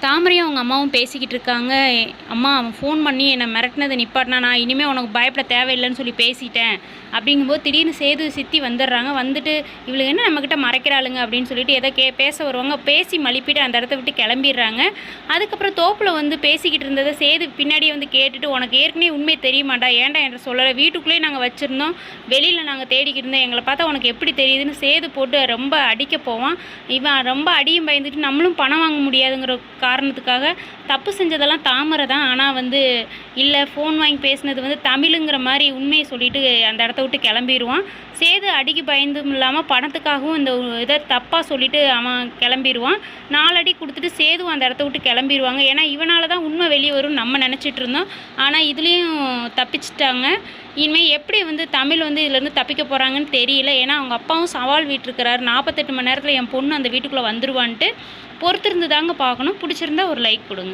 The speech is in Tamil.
தாமரையும் அவங்க அம்மாவும் பேசிக்கிட்டு இருக்காங்க. அம்மா அவன் ஃபோன் பண்ணி என்னை மிரட்டினதை நிப்பாட்டினா, நான் இனிமேல் உனக்கு பயப்பட தேவையில்லைன்னு சொல்லி பேசிட்டேன் அப்படிங்கும்போது திடீர்னு சேது சித்தி வந்துடுறாங்க. வந்துட்டு இவளுக்கு என்ன நம்மக்கிட்ட மறைக்கிறாளுங்க அப்படின்னு சொல்லிட்டு எதை பேச வருவாங்க. பேசி மழுப்பிட்டு அந்த இடத்த விட்டு கிளம்பிடுறாங்க. அதுக்கப்புறம் தோப்பில் வந்து பேசிக்கிட்டு இருந்ததை சேது பின்னாடியே வந்து கேட்டுட்டு, உனக்கு ஏற்கனவே உண்மை தெரியுமாண்டா, ஏன்டா என்கிட்ட சொல்லலை, வீட்டுக்குள்ளேயே நாங்கள் வச்சுருந்தோம், வெளியில் நாங்கள் தேடிக்கிட்டு இருந்தோம், எங்களை பார்த்தா உனக்கு எப்படி தெரியுதுன்னு சேது போட்டு ரொம்ப அடிக்க போவான். இவன் ரொம்ப அடியும் பயந்துட்டு நம்மளும் பணம் வாங்க முடியாதுங்கிற காரணத்துக்காக தப்பு செஞ்சதெல்லாம் தாமரை தான். ஆனால் வந்து இல்லை, ஃபோன் வாங்கி பேசினது வந்து தமிழுங்கிற மாதிரி உண்மையை சொல்லிட்டு அந்த இடத்த விட்டு கிளம்பிடுவான். சேது அடிக்கு பயந்தும் இல்லாமல் பணத்துக்காகவும் இந்த இதை தப்பாக சொல்லிவிட்டு அவன் கிளம்பிடுவான். 4 அடி கொடுத்துட்டு சேது அந்த இடத்த விட்டு கிளம்பிடுவாங்க. ஏன்னா இவனால தான் உண்மை வெளியே வரும்னு நம்ம நினச்சிட்டு இருந்தோம். ஆனால் இதுலேயும் தப்பிச்சிட்டாங்க. இனிமேல் எப்படி வந்து தமிழ் வந்து இதுலேருந்து தப்பிக்க போகிறாங்கன்னு தெரியல. ஏன்னா அவங்க அப்பாவும் சவால் விட்டுருக்கிறாரு, 48 மணி நேரத்தில் என் பொண்ணு அந்த வீட்டுக்குள்ளே வந்துடுவான்ட்டு. பொறுத்திருந்து தாங்க பார்க்கணும். பிடிச்சிருந்தா ஒரு லைக் கொடுங்க.